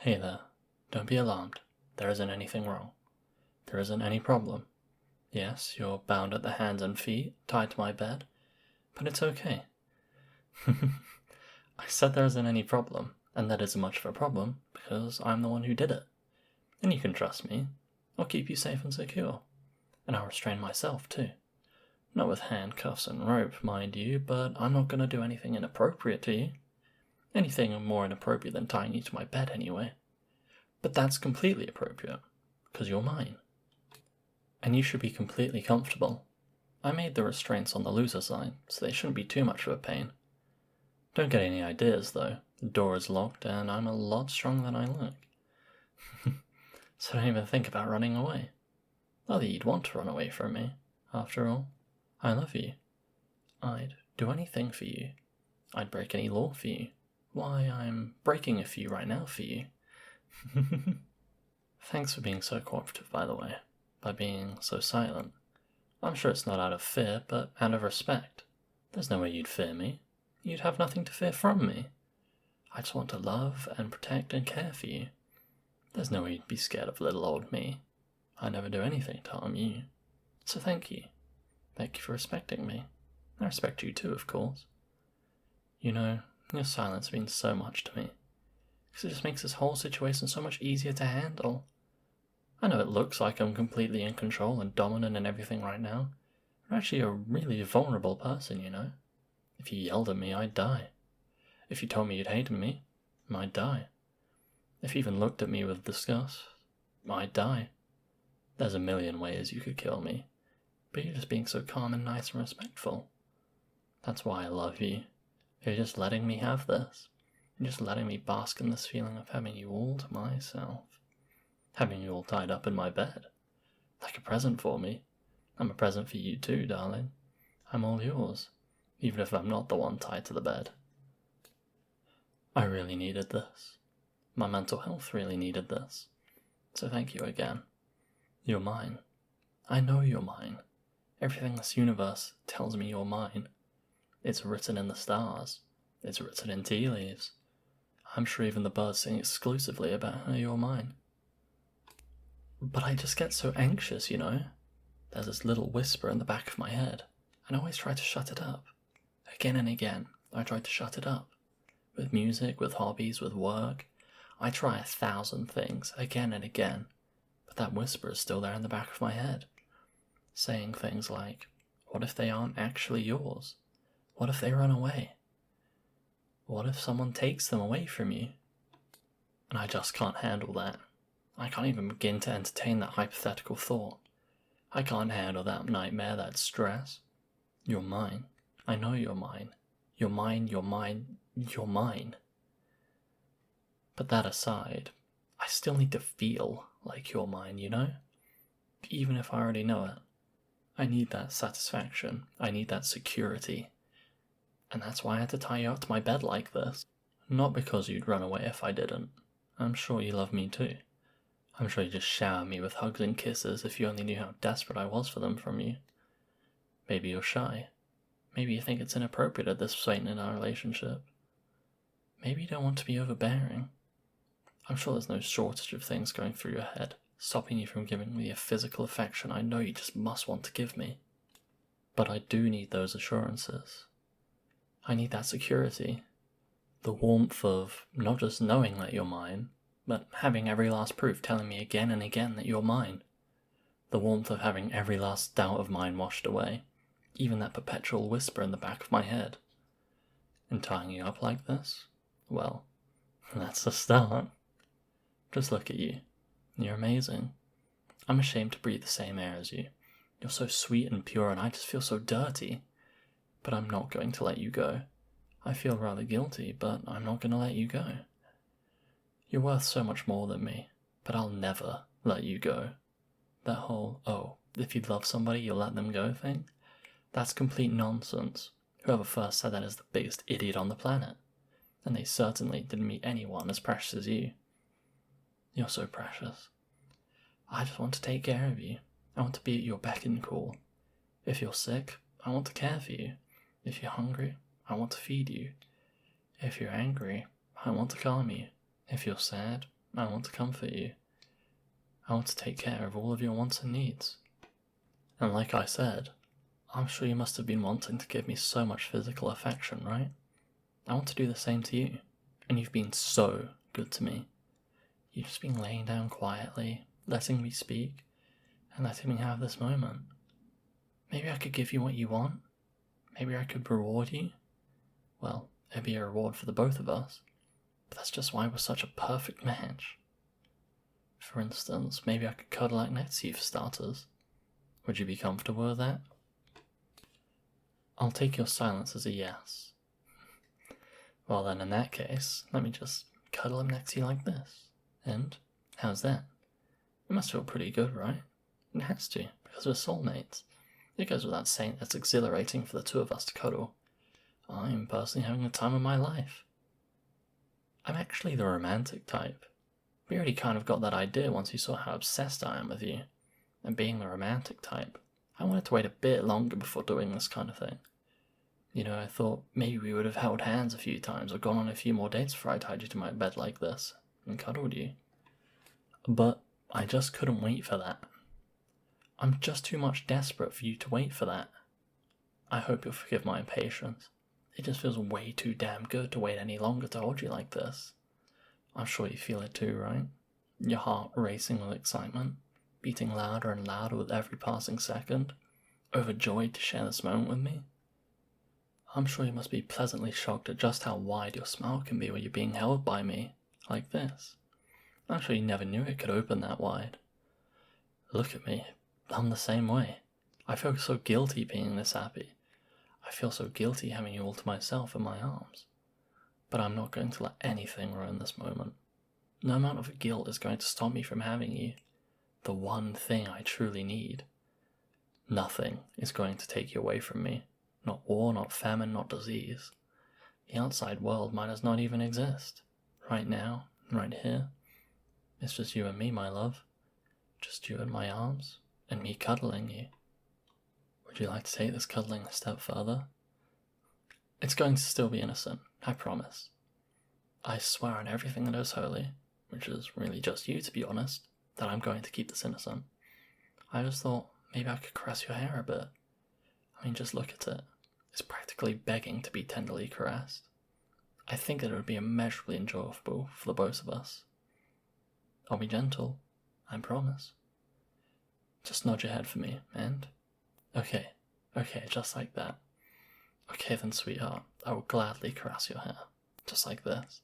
Hey there. Don't be alarmed. There isn't anything wrong. There isn't any problem. Yes, you're bound at the hands and feet, tied to my bed, but it's okay. I said there isn't any problem, and that isn't much of a problem, because I'm the one who did it. And you can trust me. I'll keep you safe and secure. And I'll restrain myself, too. Not with handcuffs and rope, mind you, but I'm not going to do anything inappropriate to you. Anything more inappropriate than tying you to my bed, anyway. But that's completely appropriate, because you're mine. And you should be completely comfortable. I made the restraints on the loser side, so they shouldn't be too much of a pain. Don't get any ideas, though. The door is locked, and I'm a lot stronger than I look. So don't even think about running away. Not that you'd want to run away from me. After all, I love you. I'd do anything for you. I'd break any law for you. Why, I'm breaking a few right now for you. Thanks for being so cooperative, by the way, by being so silent. I'm sure it's not out of fear, but out of respect. There's no way you'd fear me. You'd have nothing to fear from me. I just want to love and protect and care for you. There's no way you'd be scared of little old me. I never do anything to harm you. So thank you. Thank you for respecting me. I respect you too, of course. You know, your silence means so much to me, because it just makes this whole situation so much easier to handle. I know it looks like I'm completely in control and dominant and everything right now. I'm actually a really vulnerable person, you know. If you yelled at me, I'd die. If you told me you'd hated me, I'd die. If you even looked at me with disgust, I'd die. There's a million ways you could kill me, but you're just being so calm and nice and respectful. That's why I love you. You're just letting me have this. You're just letting me bask in this feeling of having you all to myself. Having you all tied up in my bed. Like a present for me. I'm a present for you too, darling. I'm all yours, even if I'm not the one tied to the bed. I really needed this. My mental health really needed this. So thank you again. You're mine. I know you're mine. Everything in this universe tells me you're mine. It's written in the stars. It's written in tea leaves. I'm sure even the birds sing exclusively about how you're mine. But I just get so anxious, you know? There's this little whisper in the back of my head, and I always try to shut it up. Again and again, I try to shut it up. With music, with hobbies, with work. I try 1,000 things, again and again, but that whisper is still there in the back of my head. Saying things like, what if they aren't actually yours? What if they run away? What if someone takes them away from you? And I just can't handle that. I can't even begin to entertain that hypothetical thought. I can't handle that nightmare, that stress. You're mine. I know you're mine. You're mine, you're mine, you're mine. But that aside, I still need to feel like you're mine, you know? Even if I already know it. I need that satisfaction. I need that security. And that's why I had to tie you up to my bed like this. Not because you'd run away if I didn't. I'm sure you love me too. I'm sure you'd just shower me with hugs and kisses if you only knew how desperate I was for them from you. Maybe you're shy. Maybe you think it's inappropriate at this point in our relationship. Maybe you don't want to be overbearing. I'm sure there's no shortage of things going through your head, stopping you from giving me a physical affection I know you just must want to give me. But I do need those assurances. I need that security. The warmth of not just knowing that you're mine, but having every last proof telling me again and again that you're mine. The warmth of having every last doubt of mine washed away, even that perpetual whisper in the back of my head. And tying you up like this? Well, that's the start. Just look at you. You're amazing. I'm ashamed to breathe the same air as you. You're so sweet and pure and I just feel so dirty. But I'm not going to let you go. I feel rather guilty, but I'm not going to let you go. You're worth so much more than me, but I'll never let you go. That whole, oh, if you love somebody, you'll let them go thing? That's complete nonsense. Whoever first said that is the biggest idiot on the planet. And they certainly didn't meet anyone as precious as you. You're so precious. I just want to take care of you. I want to be at your beck and call. If you're sick, I want to care for you. If you're hungry, I want to feed you. If you're angry, I want to calm you. If you're sad, I want to comfort you. I want to take care of all of your wants and needs. And like I said, I'm sure you must have been wanting to give me so much physical affection, right? I want to do the same to you, and you've been so good to me. You've just been laying down quietly, letting me speak, and letting me have this moment. Maybe I could give you what you want. Maybe I could reward you. Well, it'd be a reward for the both of us, but that's just why we're such a perfect match. For instance, maybe I could cuddle like next to you for starters. Would you be comfortable with that? I'll take your silence as a yes. Well then, in that case, let me just cuddle him next to you like this. And, how's that? It must feel pretty good, right? It has to, because we're soulmates. It goes without saying it's exhilarating for the two of us to cuddle. I'm personally having the time of my life. I'm actually the romantic type. We already kind of got that idea once you saw how obsessed I am with you. And being the romantic type, I wanted to wait a bit longer before doing this kind of thing. You know, I thought maybe we would have held hands a few times or gone on a few more dates before I tied you to my bed like this and cuddled you. But I just couldn't wait for that. I'm just too much desperate for you to wait for that. I hope you'll forgive my impatience. It just feels way too damn good to wait any longer to hold you like this. I'm sure you feel it too, right? Your heart racing with excitement, beating louder and louder with every passing second, overjoyed to share this moment with me. I'm sure you must be pleasantly shocked at just how wide your smile can be when you're being held by me, like this. I'm sure you never knew it could open that wide. Look at me, I'm the same way. I feel so guilty being this happy. I feel so guilty having you all to myself in my arms. But I'm not going to let anything ruin this moment. No amount of guilt is going to stop me from having you. The one thing I truly need. Nothing is going to take you away from me. Not war, not famine, not disease. The outside world might as not even exist. Right now, right here. It's just you and me, my love. Just you in my arms, and me cuddling you. Would you like to take this cuddling a step further? It's going to still be innocent, I promise. I swear on everything that is holy, which is really just you to be honest, that I'm going to keep this innocent. I just thought maybe I could caress your hair a bit. I mean, just look at it. It's practically begging to be tenderly caressed. I think that it would be immeasurably enjoyable for the both of us. I'll be gentle, I promise. Just nod your head for me, and... Okay, just like that. Okay then, sweetheart, I will gladly caress your hair, just like this.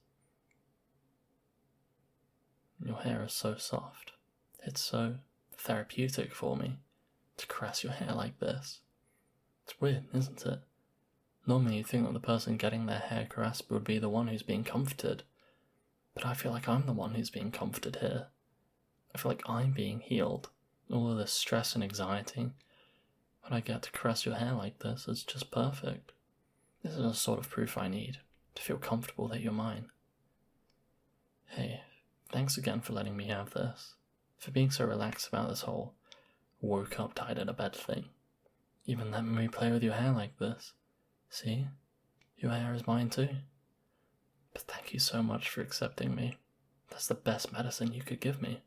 Your hair is so soft. It's so therapeutic for me to caress your hair like this. It's weird, isn't it? Normally you'd think that the person getting their hair caressed would be the one who's being comforted, but I feel like I'm the one who's being comforted here. I feel like I'm being healed. All of this stress and anxiety. When I get to caress your hair like this, it's just perfect. This is the sort of proof I need, to feel comfortable that you're mine. Hey, thanks again for letting me have this, for being so relaxed about this whole woke up tied in a bed thing. Even letting me play with your hair like this. See? Your hair is mine too. But thank you so much for accepting me. That's the best medicine you could give me.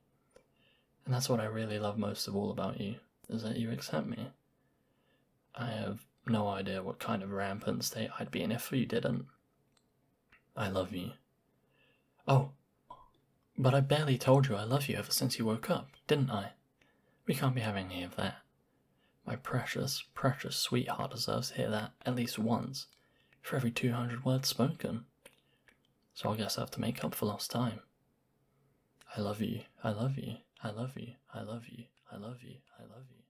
And that's what I really love most of all about you, is that you accept me. I have no idea what kind of rampant state I'd be in if you didn't. I love you. Oh, but I barely told you I love you ever since you woke up, didn't I? We can't be having any of that. My precious, precious sweetheart deserves to hear that at least once, for every 200 words spoken. So I guess I have to make up for lost time. I love you, I love you, I love you, I love you, I love you, I love you.